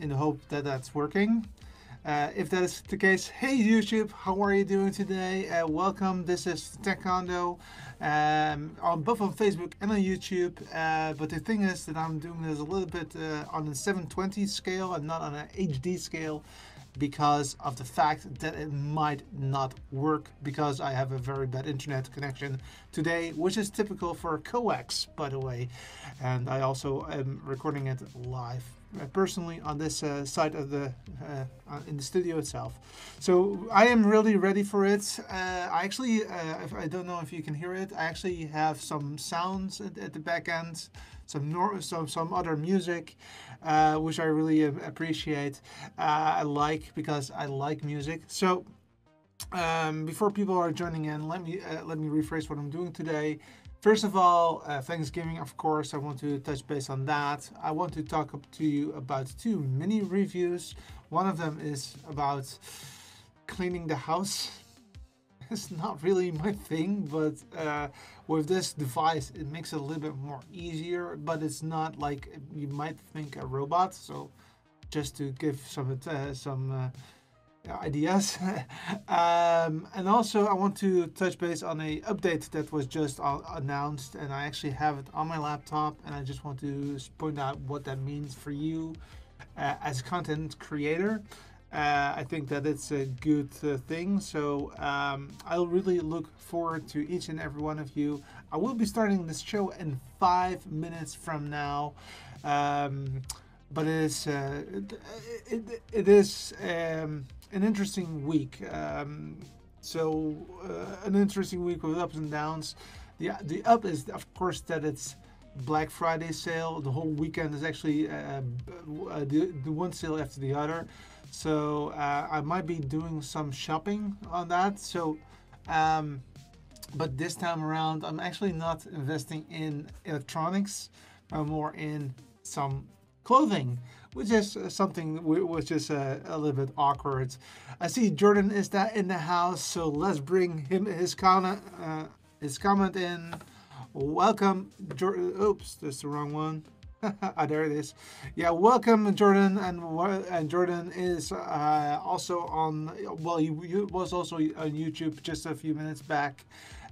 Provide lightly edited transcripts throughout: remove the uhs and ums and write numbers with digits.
in the hope that that's working. If that is the case, hey YouTube, how are you doing today? Welcome. This is Taekwondo, on both on Facebook and on YouTube. But the thing is that I'm doing this a little bit on a 720 scale and not on an HD scale, because of the fact that it might not work because I have a very bad internet connection today, which is typical for coax, by the way. And I also am recording it live personally on this side of the in the studio itself. So I am really ready for it. I actually, I don't know if you can hear it, I actually have some sounds at the back end, some other music, which I really appreciate. I like, because I like music. So before people are joining in, let me rephrase what I'm doing today. First of all, Thanksgiving, of course, I want to touch base on that. I want to talk to you about 2 mini reviews. One of them is about cleaning the house. It's not really my thing, but with this device, it makes it a little bit more easier, but it's not like you might think a robot. So just to give some ideas. And also I want to touch base on a update that was just announced, and I actually have it on my laptop, and I just want to point out what that means for you as a content creator. I think that it's a good thing. So I'll really look forward to each and every one of you. I will be starting this show in 5 minutes from now. But it is an interesting week. An interesting week with ups and downs. The up is, of course, that it's Black Friday sale. The whole weekend is actually the one sale after the other. So I might be doing some shopping on that. So, but this time around, I'm actually not investing in electronics, but more in some clothing, which is something which is a little bit awkward. I see Jordan is in the house, so let's bring him his comment in. Welcome, Jordan. Oops, that's the wrong one. There it is. Yeah, welcome, Jordan. And Jordan is also on. Well, he was also on YouTube just a few minutes back.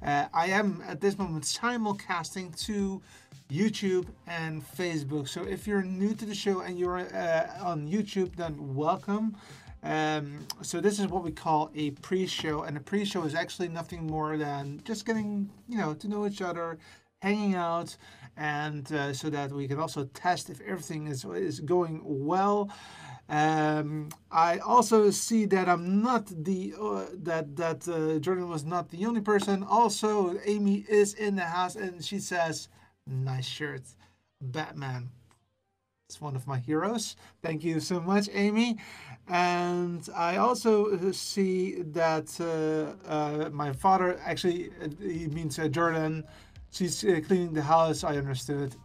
I am at this moment simulcasting to YouTube and Facebook. So if you're new to the show and you're on YouTube, then welcome. So this is what we call a pre-show, and a pre-show is actually nothing more than just getting to know each other, hanging out, and so that we can also test if everything is going well. I also see that I'm not the Jordan was not the only person. Also, Amy is in the house, and she says, "Nice shirt, Batman." It's one of my heroes. Thank you so much, Amy. And I also see that my father, actually, he means Jordan. She's cleaning the house, I understood.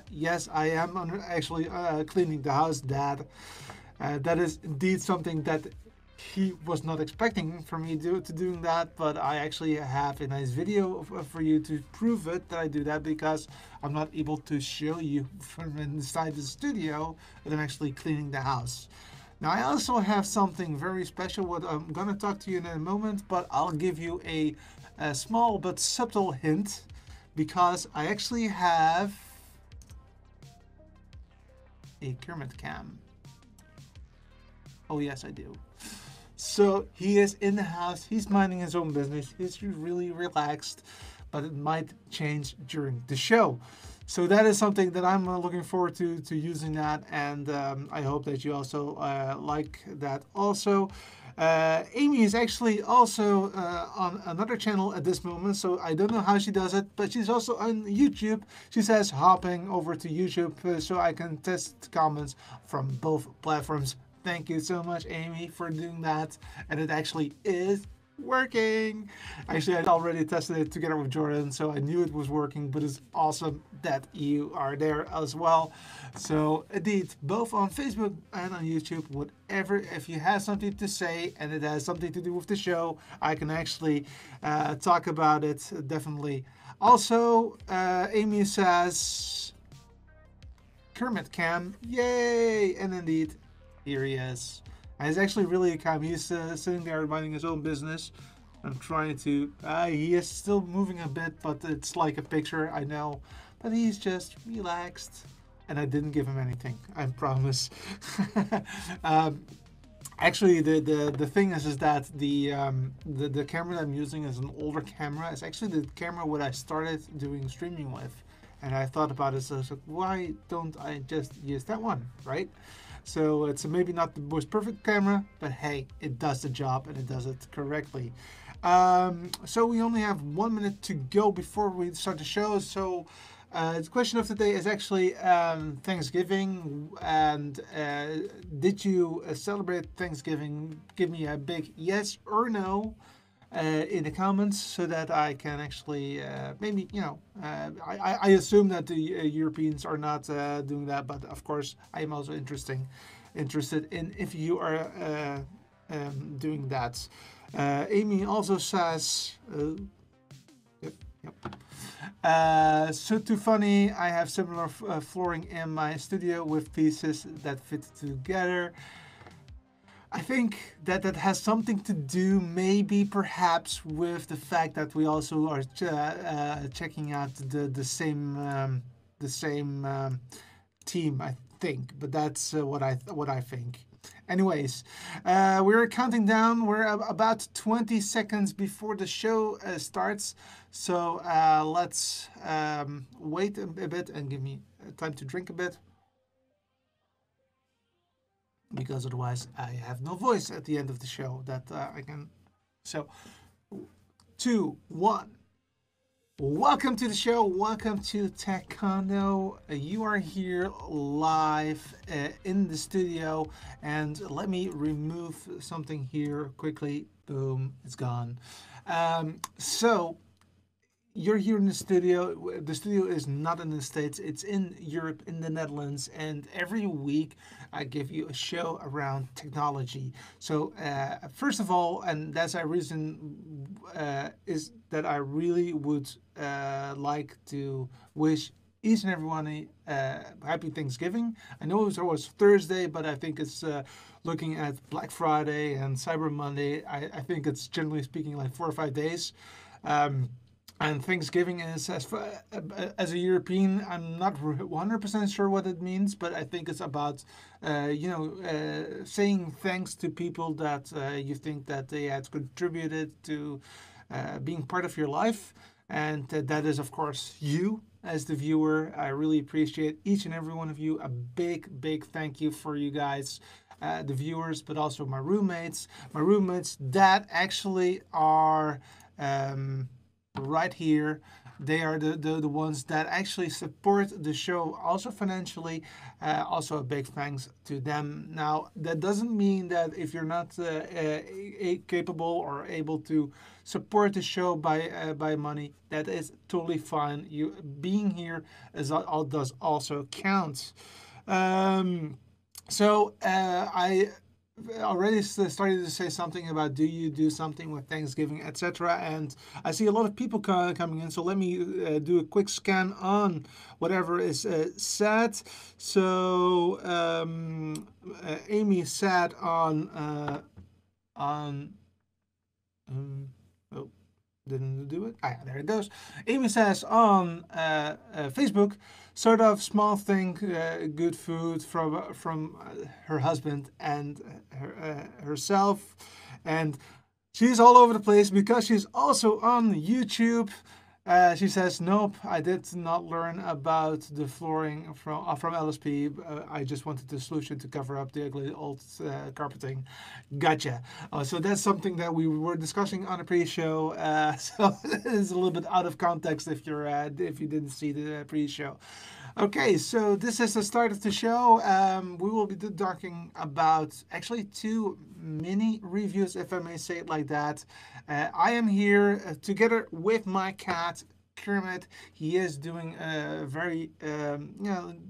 Yes, I am actually cleaning the house, Dad. That is indeed something that he was not expecting for me to doing that, but I actually have a nice video for you to prove it that I do that, because I'm not able to show you from inside the studio that I'm actually cleaning the house. Now, I also have something very special, what I'm going to talk to you in a moment, but I'll give you a small but subtle hint, because I actually have a Kermit cam. Oh yes, I do. So he is in the house, he's minding his own business, he's really relaxed, but it might change during the show. So that is something that I'm looking forward to using that, and I hope that you also like that also. Amy is actually also on another channel at this moment, so I don't know how she does it, but she's also on YouTube. She says hopping over to YouTube so I can test comments from both platforms. Thank you so much, Amy, for doing that, and it actually is working. Actually, I already tested it together with Jordan, so I knew it was working, but it's awesome that you are there as well. So indeed, both on Facebook and on YouTube, whatever, if you have something to say and it has something to do with the show, I can actually talk about it, definitely. Also, Amy says Kermit Cam, yay! And indeed, Here he is. And he's actually really calm. He's sitting there minding his own business. I'm trying to... he is still moving a bit, but it's like a picture, I know. But he's just relaxed. And I didn't give him anything, I promise. Actually, the thing is that the camera that I'm using is an older camera. It's actually the camera what I started doing streaming with. And I thought about it, so I was like, why don't I just use that one, right? So it's maybe not the most perfect camera, but hey, it does the job and it does it correctly. So we only have 1 minute to go before we start the show. So the question of the day is actually Thanksgiving. And did you celebrate Thanksgiving? Give me a big yes or no in the comments so that I can actually maybe, you know, I assume that the Europeans are not doing that, but of course I am also interested in if you are doing that. Amy also says, so too funny, I have similar flooring in my studio with pieces that fit together. I think that has something to do, maybe perhaps, with the fact that we also are checking out the same team, I think. But that's what I think. Anyways, we're counting down. We're about 20 seconds before the show starts. So let's wait a bit and give me time to drink a bit. Because otherwise I have no voice at the end of the show that I can. So, 2, 1. Welcome to the show. Welcome to Taekwondo. You are here live in the studio. And let me remove something here quickly. Boom, it's gone. So, you're here in the studio. The studio is not in the States. It's in Europe, in the Netherlands. And every week I give you a show around technology. So first of all, and that's a reason, is that I really would like to wish each and everyone a happy Thanksgiving. I know it was Thursday, but I think it's looking at Black Friday and Cyber Monday. I think it's generally speaking like 4 or 5 days. And Thanksgiving is, as a European, I'm not 100% sure what it means, but I think it's about, saying thanks to people that you think that they had contributed to being part of your life. And that is, of course, you as the viewer. I really appreciate each and every one of you. A big, big thank you for you guys, the viewers, but also my roommates. My roommates that actually are... right here. They are the ones that actually support the show also financially. Also a big thanks to them. Now that doesn't mean that if you're not capable or able to support the show by money, that is totally fine. You being here does also count. So I already started to say something about do you do something with Thanksgiving, etc. And I see a lot of people coming in, so let me do a quick scan on whatever is said. So Amy said on oh, didn't do it. There it goes. Amy says on Facebook, sort of small thing, good food from her husband and herself, and she's all over the place because she's also on YouTube. She says, nope, I did not learn about the flooring from LSP. I just wanted the solution to cover up the ugly old carpeting. Gotcha. So that's something that we were discussing on a pre-show. So it's a little bit out of context if you didn't see the pre-show. Okay, so this is the start of the show. We will be talking about actually 2 mini reviews, if I may say it like that. I am here together with my cat, Kermit. He is doing very,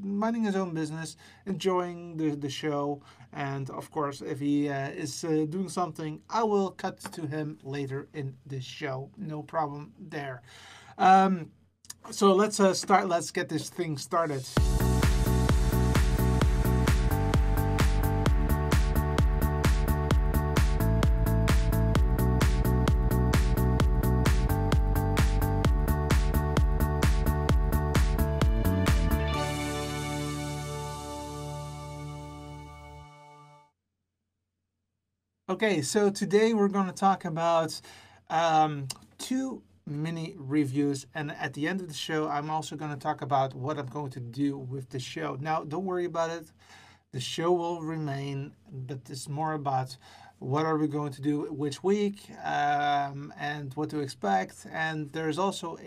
minding his own business, enjoying the show. And of course, if he is doing something, I will cut to him later in the show. No problem there. So let's start. Let's get this thing started. Okay, so today we're going to talk about um, two mini reviews, and at the end of the show, I'm also going to talk about what I'm going to do with the show. Now, don't worry about it. The show will remain, but it's more about what are we going to do which week, and what to expect. And there's also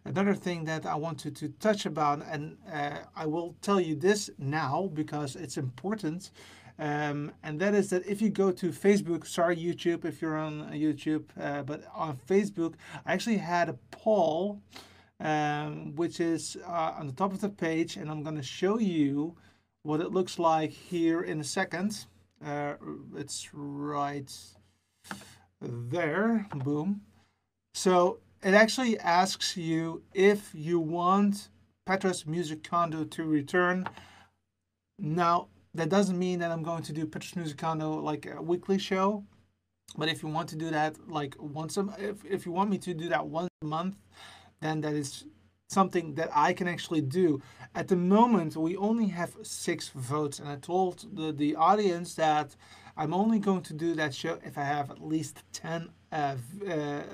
another thing that I want to touch about, and I will tell you this now because it's important. And that is that if you go to Facebook, sorry YouTube if you're on YouTube, but on Facebook, I actually had a poll, which is on the top of the page, and I'm going to show you what it looks like here in a second. It's right there, boom. So it actually asks you if you want Petra's Music Condo to return. Now, that doesn't mean that I'm going to do Petra's Music Condo like a weekly show, but if you want to do that like if you want me to do that once a month, then that is something that I can actually do. At the moment, we only have 6 votes, and I told the audience that I'm only going to do that show if I have at least 10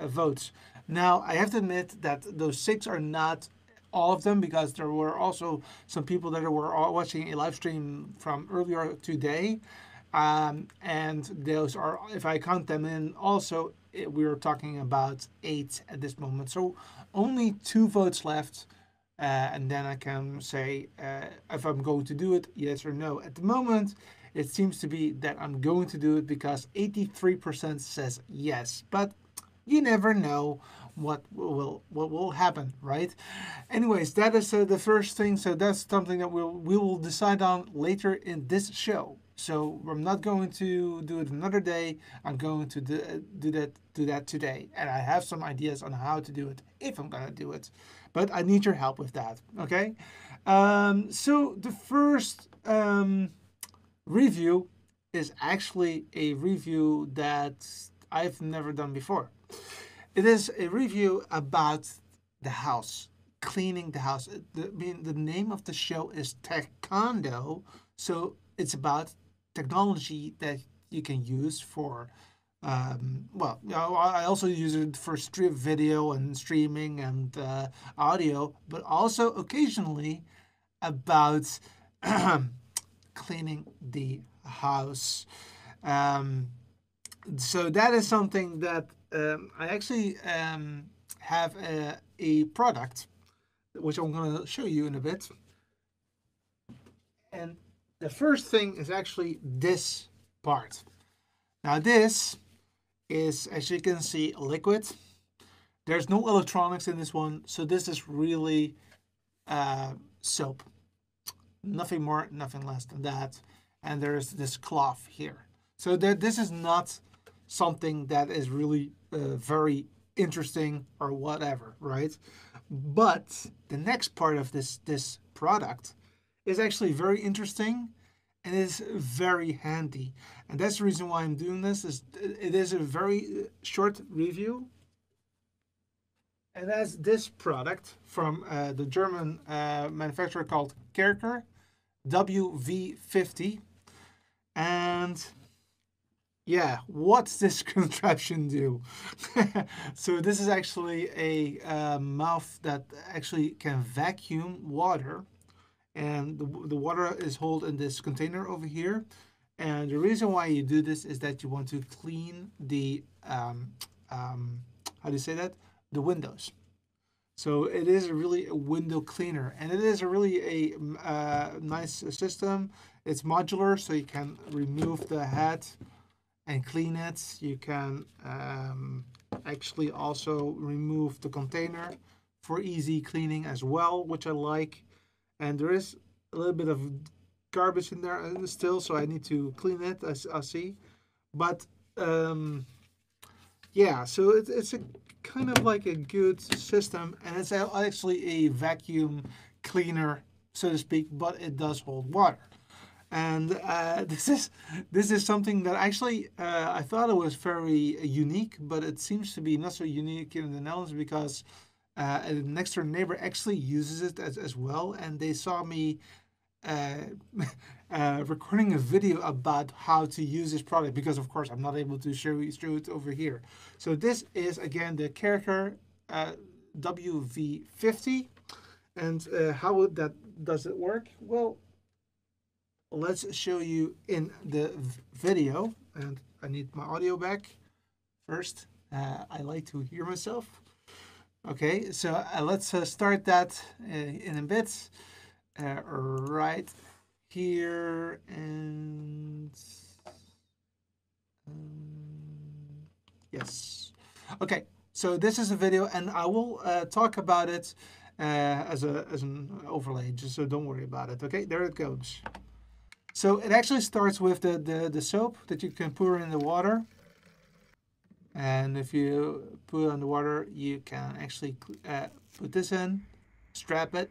votes. Now, I have to admit that those 6 are not all of them, because there were also some people that were watching a live stream from earlier today. And those are, if I count them in, also we're talking about 8 at this moment. So only 2 votes left, and then I can say if I'm going to do it, yes or no. At the moment, it seems to be that I'm going to do it because 83% says yes, but you never know what will happen, right? Anyways, that is the first thing. So that's something that we will decide on later in this show. So I'm not going to do it another day. I'm going to do that today, and I have some ideas on how to do it if I'm gonna do it, but I need your help with that. Okay. So the first review is actually a review that I've never done before. It is a review about the house, cleaning the house. The name of the show is Tech Condo, so it's about technology that you can use for. I also use it for strip video and streaming and audio, but also occasionally about cleaning the house. Um, so that is something that I actually have a product, which I'm going to show you in a bit. And the first thing is actually this part. Now this is, as you can see, liquid. There's no electronics in this one, so this is really soap. Nothing more, nothing less than that. And there's this cloth here. So this is not something that is really very interesting or whatever, right? But the next part of this product is actually very interesting and is very handy. And that's the reason why I'm doing this. It is a very short review. And that's this product from the German manufacturer called Kerker WV50. And yeah, what's this contraption do? So this is actually a mouth that actually can vacuum water, and the water is held in this container over here. And the reason why you do this is that you want to clean the how do you say that? The windows. So it is really a window cleaner, and it is a really a nice system. It's modular, so you can remove the head and clean it. You can actually also remove the container for easy cleaning as well, which I like. And there is a little bit of garbage in there still, so I need to clean it, as I see. But yeah, so it's a kind of like a good system, and it's actually a vacuum cleaner, so to speak, but it does hold water. And this is something that actually I thought it was very unique, but it seems to be not so unique in the Netherlands, because a next door neighbor actually uses it as well, and they saw me recording a video about how to use this product, because of course I'm not able to show it over here. So this is again the Character WV50, and how that does it work? Well, let's show you in the video, and I need my audio back first. I like to hear myself. Okay, so let's start that in a bit. Right here, and yes. Okay, so this is a video, and I will talk about it as an overlay, just so don't worry about it. Okay, there it goes. So it actually starts with the soap that you can pour in the water. And if you put it on the water, you can actually put this in, strap it.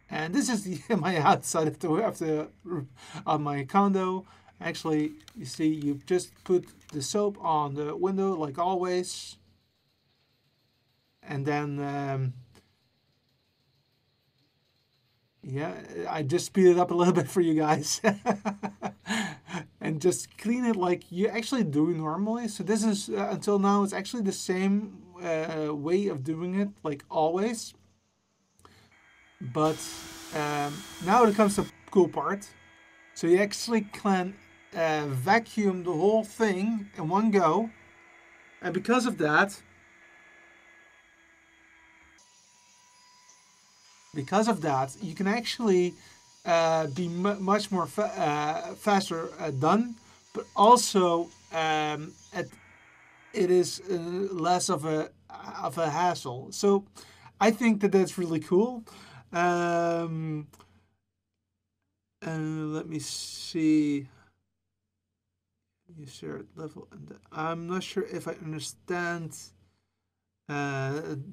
And this is my outside of my condo. Actually, you see, you just put the soap on the window like always. And then, yeah, I just speed it up a little bit for you guys. And just clean it like you actually do normally. So this is, until now, it's actually the same way of doing it, like always. But now it comes to the cool part. So you actually can vacuum the whole thing in one go. And because of that, you can actually be much more faster done, but also it is less of a hassle. So I think that that's really cool. Let me see. You share level, and I'm not sure if I understand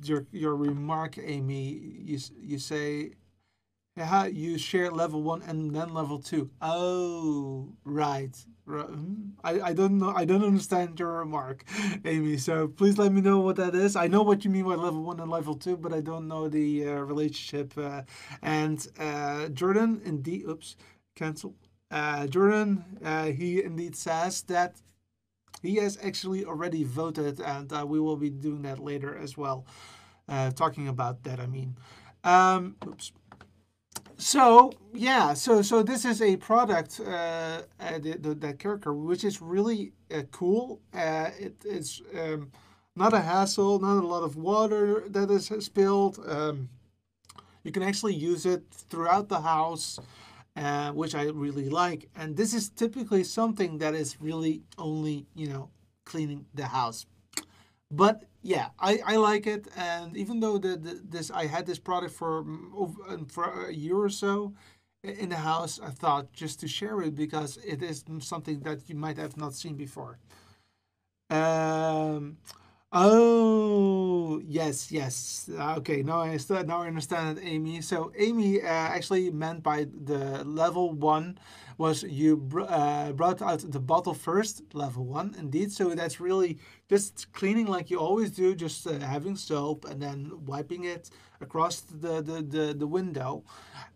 your remark, Amy. You say how you share level 1 and then level 2. Oh, right. I don't know. I don't understand your remark, Amy. So please let me know what that is. I know what you mean by level 1 and level 2, but I don't know the relationship. And Jordan, indeed, oops, cancel. Jordan, he indeed says that he has actually already voted, and we will be doing that later as well. Talking about that, I mean. Oops. So yeah, so this is a product, that Character, which is really cool. It's not a hassle, not a lot of water that is spilled. You can actually use it throughout the house, which I really like. And this is typically something that is really only, cleaning the house. But yeah, I like it, and even though I had this product for a year or so in the house, I thought just to share it because it is something that you might have not seen before. Oh, yes. Okay, now I understand it, Amy. So Amy actually meant by the level 1 was you brought out the bottle first, level 1, indeed. So that's really just cleaning like you always do, just having soap and then wiping it across the window.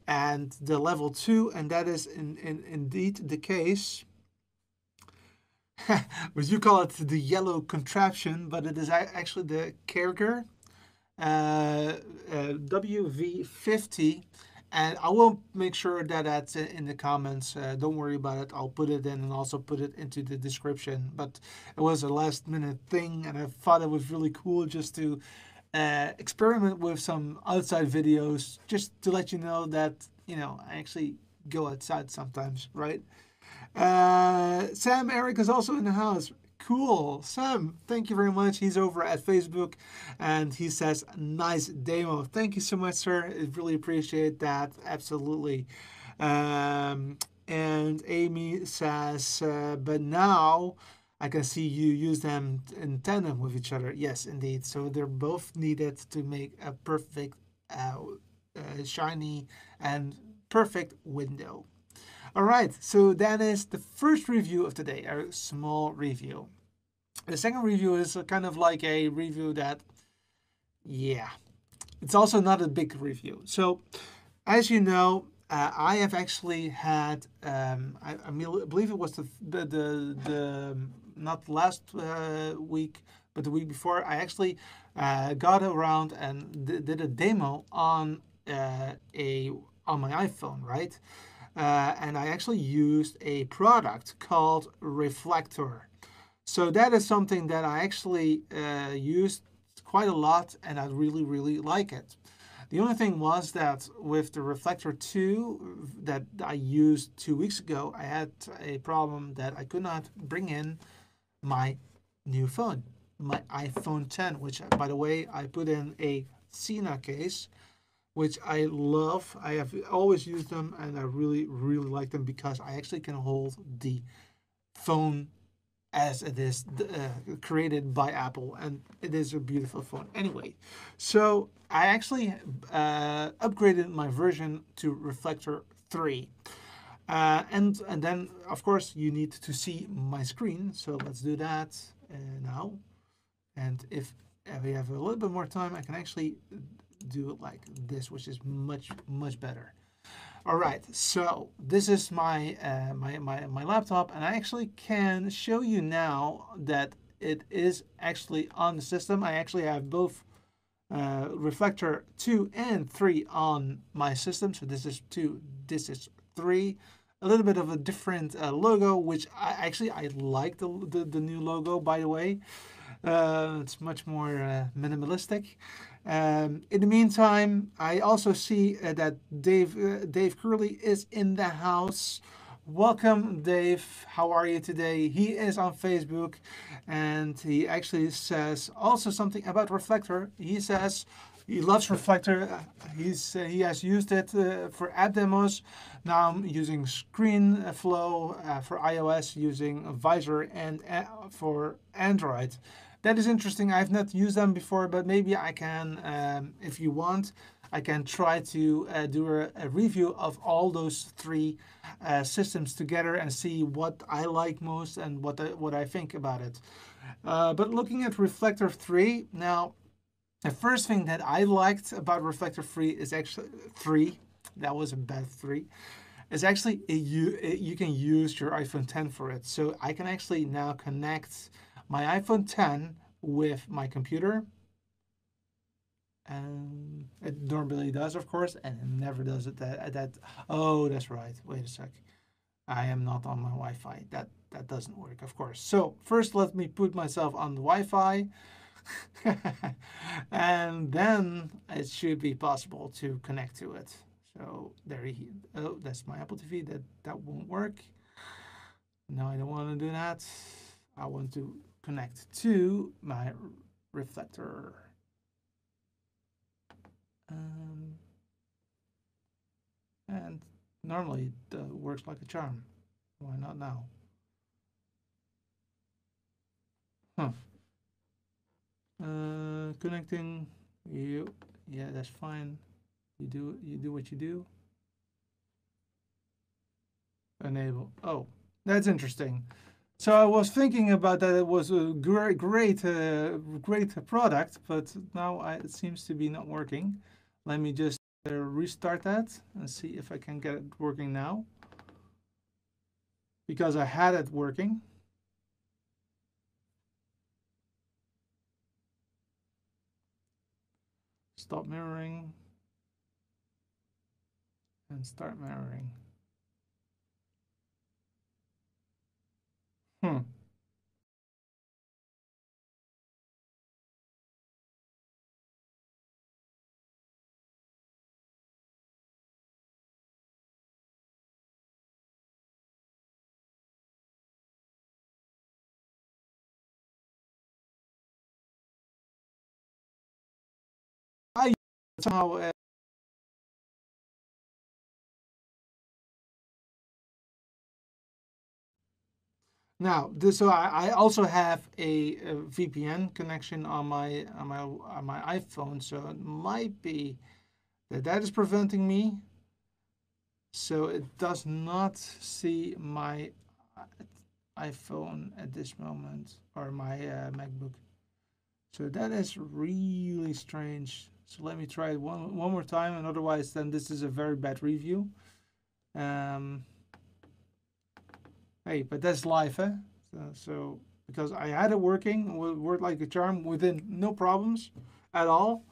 And the level 2, and that is indeed the case. But you call it the yellow contraption, but it is actually the Character WV50, and I will make sure that that's in the comments. Don't worry about it. I'll put it in and also put it into the description. But it was a last minute thing, and I thought it was really cool just to experiment with some outside videos, just to let you know that I actually go outside sometimes, right? Sam Eric is also in the house. Cool. Sam, thank you very much. He's over at Facebook and he says, nice demo. Thank you so much, sir. I really appreciate that. Absolutely. And Amy says, but now I can see you use them in tandem with each other. Yes, indeed. So they're both needed to make a perfect, shiny and perfect window. All right, so that is the first review of today, a small review. The second review is kind of like a review that, yeah, it's also not a big review. So, as you know, I have actually had, believe it was the not last week, but the week before. I actually got around and did a demo on a on my iPhone, right? And I actually used a product called Reflector. So that is something that I actually used quite a lot, and I really, really like it. The only thing was that with the Reflector 2 that I used 2 weeks ago, I had a problem that I could not bring in my new phone, my iPhone 10, which, by the way, I put in a Cena case, which I love. I have always used them, and I really, really like them because I actually can hold the phone as it is created by Apple, and it is a beautiful phone. Anyway, so I actually upgraded my version to Reflector 3. And then, of course, you need to see my screen. So let's do that now. And if we have a little bit more time, I can actually do it like this, which is much, much better. All right, so this is my laptop, and I actually can show you now that it is actually on the system. I actually have both Reflector 2 and 3 on my system. So this is 2, this is 3. A little bit of a different logo, which I like the new logo, by the way. It's much more minimalistic. In the meantime, I also see that Dave Curley is in the house. Welcome, Dave. How are you today? He is on Facebook, and he actually says also something about Reflector. He says he loves Reflector. He has used it for app demos. Now I'm using ScreenFlow for iOS, using Visor, and for Android. That is interesting. I've not used them before, but maybe I can, if you want, I can try to do a review of all those three systems together and see what I like most and what I think about it. But looking at Reflector 3, now the first thing that I liked about Reflector 3 is actually 3. That was a bad 3. It's actually you can use your iPhone 10 for it. So I can actually now connect my iPhone 10 with my computer. And it normally does, of course, and it never does it that. Oh, that's right. Wait a sec. I am not on my Wi-Fi. That doesn't work, of course. So first, let me put myself on the Wi-Fi. And then it should be possible to connect to it. So there he. Oh, that's my Apple TV. That won't work. No, I don't want to do that. I want to connect to my Reflector. And normally it works like a charm. Why not now? Huh. Connecting. You. Yeah, that's fine. You do what you do. Enable. Oh, that's interesting. So I was thinking about that it was a great product, but now it seems to be not working. Let me just restart that and see if I can get it working now. Because I had it working. Stop mirroring and start mirroring. Hmm. I somehow now this, so I also have a VPN connection on my iPhone, so it might be that is preventing me. So it does not see my iPhone at this moment or my MacBook. So that is really strange. So let me try it one more time, and otherwise then this is a very bad review. Um, hey, but that's life, eh? So because I had it working, worked like a charm within no problems at all.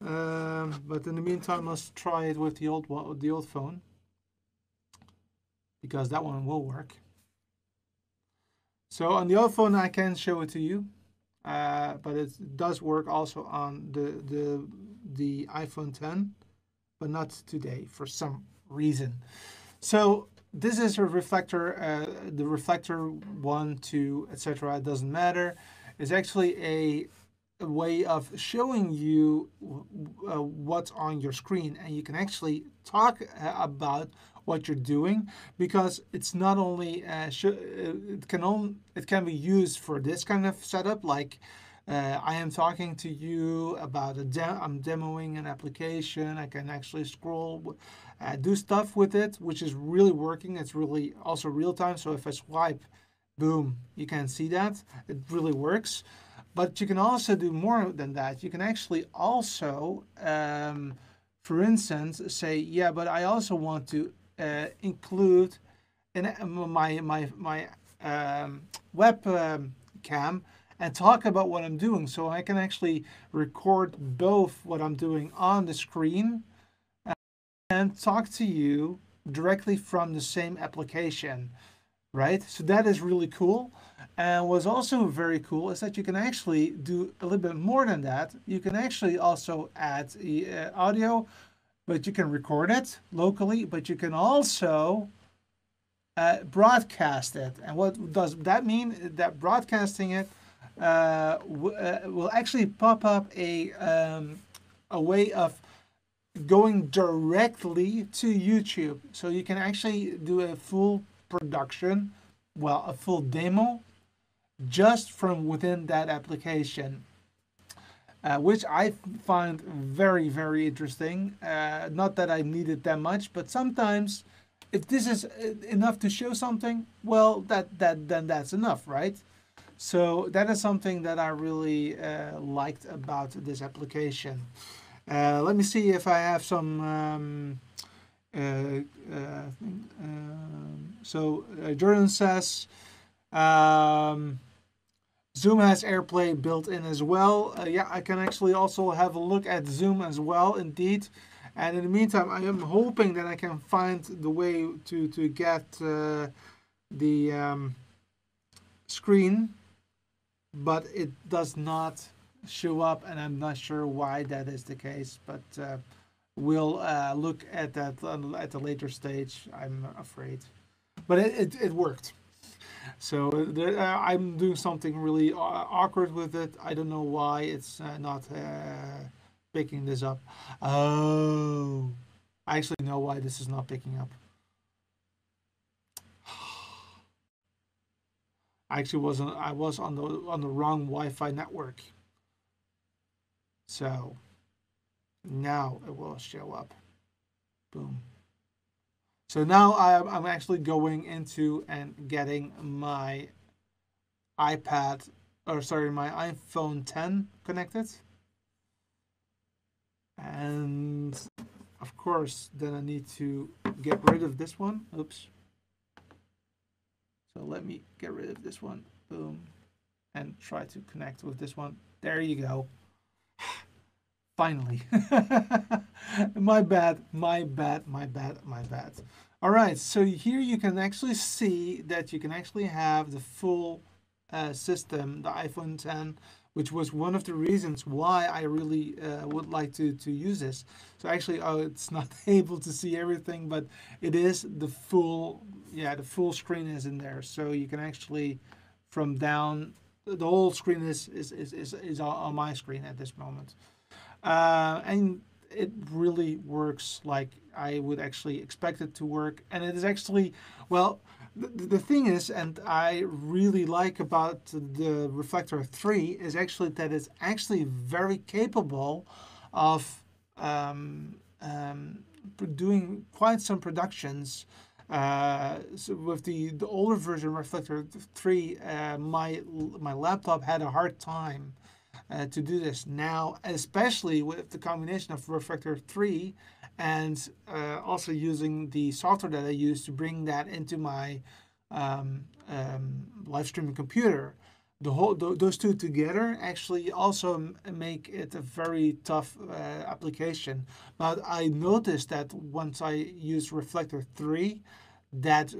But in the meantime, let's try it with the old one, the old phone, because that one will work. So on the old phone, I can show it to you, but it does work also on the iPhone 10, but not today for some reason. So this is a reflector, the reflector 1, 2, etc. It doesn't matter. It's actually a way of showing you what's on your screen, and you can actually talk about what you're doing, because it's not only it can be used for this kind of setup, like I am talking to you about I'm demoing an application. I can actually scroll, do stuff with it, which is really working. It's really also real time. So if I swipe, boom, you can see that. It really works. But you can also do more than that. You can actually also, for instance, say, yeah, but I also want to include in my web cam and talk about what I'm doing. So I can actually record both what I'm doing on the screen and talk to you directly from the same application, right? So that is really cool. And what's also very cool is that you can actually do a little bit more than that. You can actually also add audio, but you can record it locally, but you can also broadcast it. And what does that mean? That broadcasting it will actually pop up a way of going directly to YouTube. So you can actually do a full production, well, a full demo just from within that application, which I find very, very interesting. Not that I need it that much, but sometimes if this is enough to show something, well, then that's enough, right? So that is something that I really liked about this application. Let me see if I have some. Jordan says Zoom has AirPlay built in as well. Yeah, I can actually also have a look at Zoom as well, indeed. And in the meantime, I am hoping that I can find the way to get the screen, but it does not show up, and I'm not sure why that is the case. But we'll look at that at a later stage, I'm afraid. But it worked. So I'm doing something really awkward with it. I don't know why it's not picking this up. Oh, I actually know why this is not picking up. I was on the wrong Wi-Fi network. So now it will show up. Boom. So now I'm actually going into and getting my iPad, or sorry, my iPhone 10 connected. And of course, then I need to get rid of this one. Oops. So let me get rid of this one. Boom. And try to connect with this one. There you go. Finally. My bad. All right, so here you can actually see that you can actually have the full system, the iPhone 10, which was one of the reasons why I really would like to use this. So actually, it's not able to see everything, but it is the full, the full screen is in there. So you can actually, from down, the whole screen is on my screen at this moment. And it really works like I would actually expect it to work. And it is actually, well, the thing is, and I really like about the Reflector 3 is actually that it's actually very capable of doing quite some productions. So with the older version Reflector 3, my laptop had a hard time to do this. Now, especially with the combination of Reflector 3 and also using the software that I use to bring that into my live streaming computer. Those two together actually also make it a very tough application. But I noticed that once I use Reflector 3, that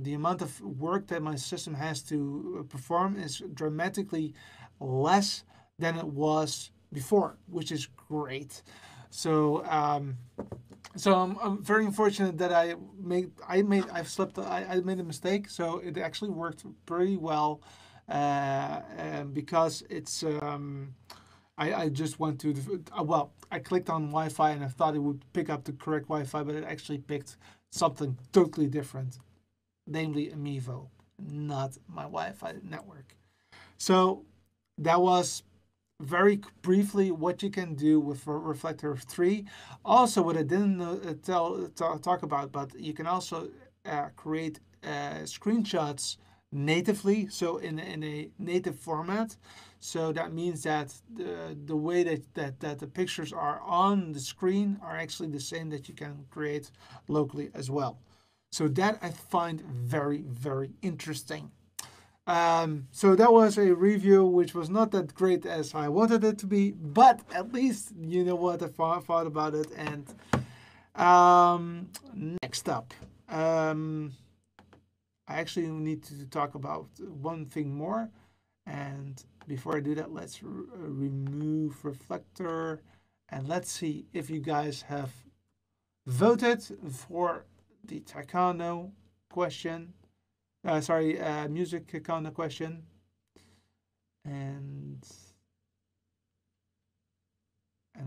the amount of work that my system has to perform is dramatically less than it was before, which is great. So I'm very unfortunate that I made a mistake. So it actually worked pretty well, because it's I just went to well, I clicked on Wi-Fi and I thought it would pick up the correct Wi-Fi, but it actually picked something totally different, namely Amiivo, not my Wi-Fi network. So that was very briefly what you can do with Reflector 3. Also, what I didn't talk about, but you can also create screenshots natively, so in a native format. So that means that the way that the pictures are on the screen are actually the same that you can create locally as well. So that I find very, very interesting. So that was a review which was not that great as I wanted it to be, but at least you know what I thought about it. And next up, I actually need to talk about one thing more. And before I do that, let's remove Reflector. And let's see if you guys have voted for the Taekwondo question. Music Taekwondo question. And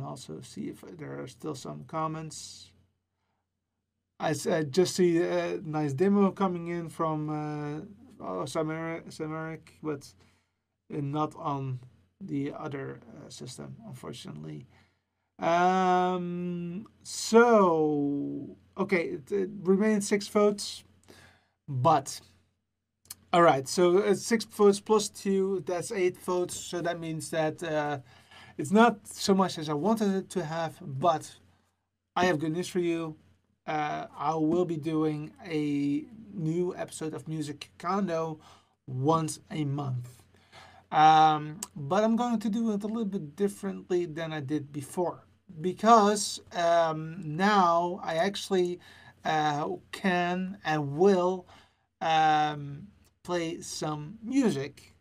also see if there are still some comments. I just see a nice demo coming in from Samaric, but not on the other system, unfortunately. So, okay, it remains 6 votes, but all right, so 6 votes plus 2, that's 8 votes. So that means that it's not so much as I wanted it to have, but I have good news for you. I will be doing a new episode of Music Condo once a month. But I'm going to do it a little bit differently than I did before, because now I actually can and will play some music,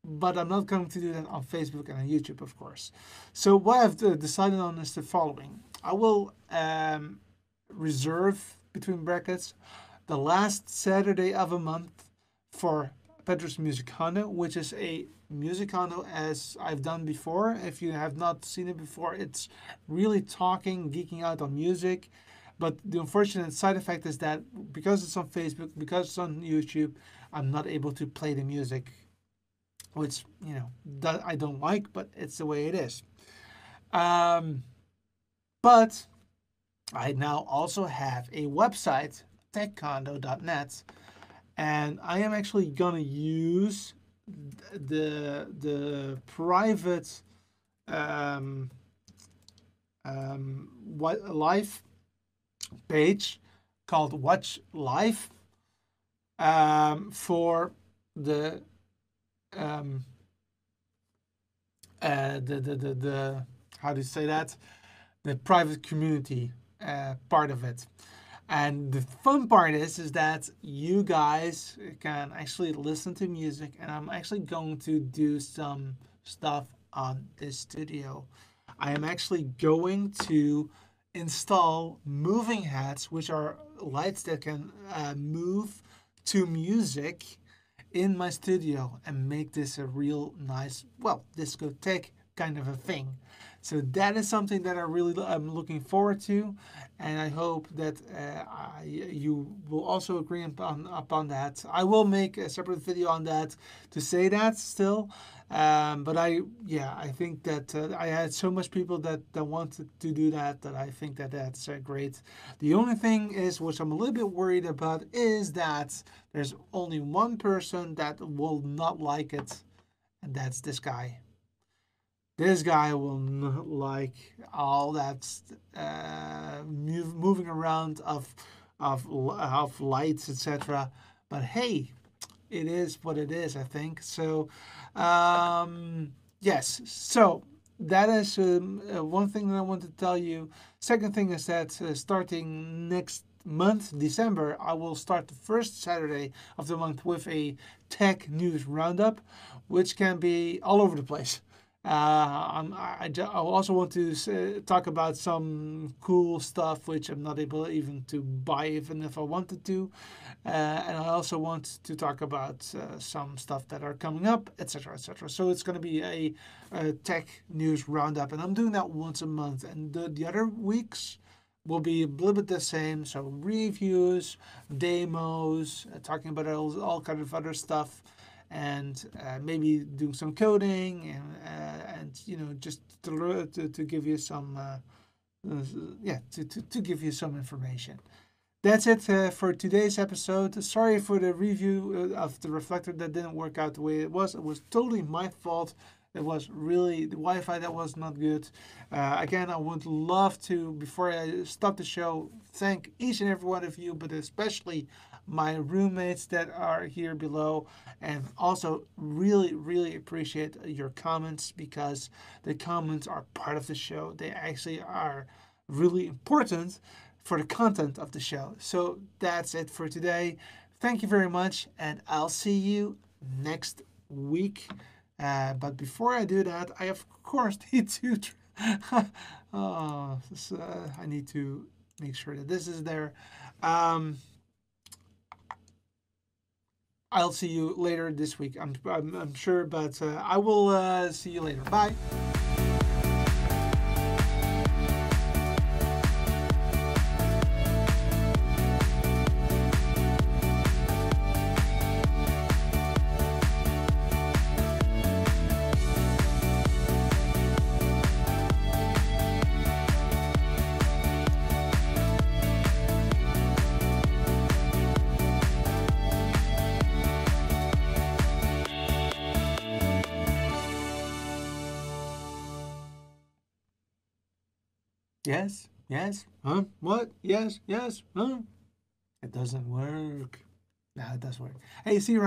but I'm not going to do that on Facebook and on YouTube, of course. So what I've decided on is the following. I will reserve, between brackets, the last Saturday of a month for Petrus Musicano, which is a musicano as I've done before. If you have not seen it before, it's really talking, geeking out on music. But the unfortunate side effect is that because it's on Facebook, because it's on YouTube, I'm not able to play the music, which, you know, that I don't like, but it's the way it is. But I now also have a website, techcondo.net, and I am actually gonna use the private live page called Watch Live for the how do you say that? The private community part of it. And the fun part is that you guys can actually listen to music, and I'm actually going to do some stuff on this studio. I am actually going to install moving heads, which are lights that can move to music in my studio and make this a real nice, well, discotheque kind of a thing. So that is something that I'm looking forward to, and I hope that you will also agree upon that. I will make a separate video on that to say that still, but I think that I had so much people that wanted to do that I think that that's great. The only thing is, which I'm a little bit worried about, is that there's only one person that will not like it, and that's this guy. This guy will not like all that moving around of lights, etc. But hey, it is what it is, I think. So, yes. So that is one thing that I want to tell you. Second thing is that starting next month, December, I will start the first Saturday of the month with a tech news roundup, which can be all over the place. I also want to talk about some cool stuff which I'm not able even to buy even if I wanted to. And I also want to talk about some stuff that are coming up, etc., etc. So it's going to be a tech news roundup, and I'm doing that once a month. And the other weeks will be a little bit the same. So reviews, demos, talking about all kind of other stuff, and maybe doing some coding and just to give you some to give you some information. That's it for today's episode. Sorry for the review of the reflector that didn't work out the way it was. It was totally my fault. It was really the Wi-Fi that was not good. Again, I would love to, before I stop the show, thank each and every one of you, but especially my roommates that are here below, and also really, really appreciate your comments because the comments are part of the show. They actually are really important for the content of the show. So that's it for today. Thank you very much, and I'll see you next week. But before I do that, I of course need to. I need to make sure that this is there. Um, I'll see you later this week. I'm sure, but I will see you later. Bye. Yes, yes, huh? What? Yes, yes, huh? It doesn't work. No, it does work. Hey, see you around.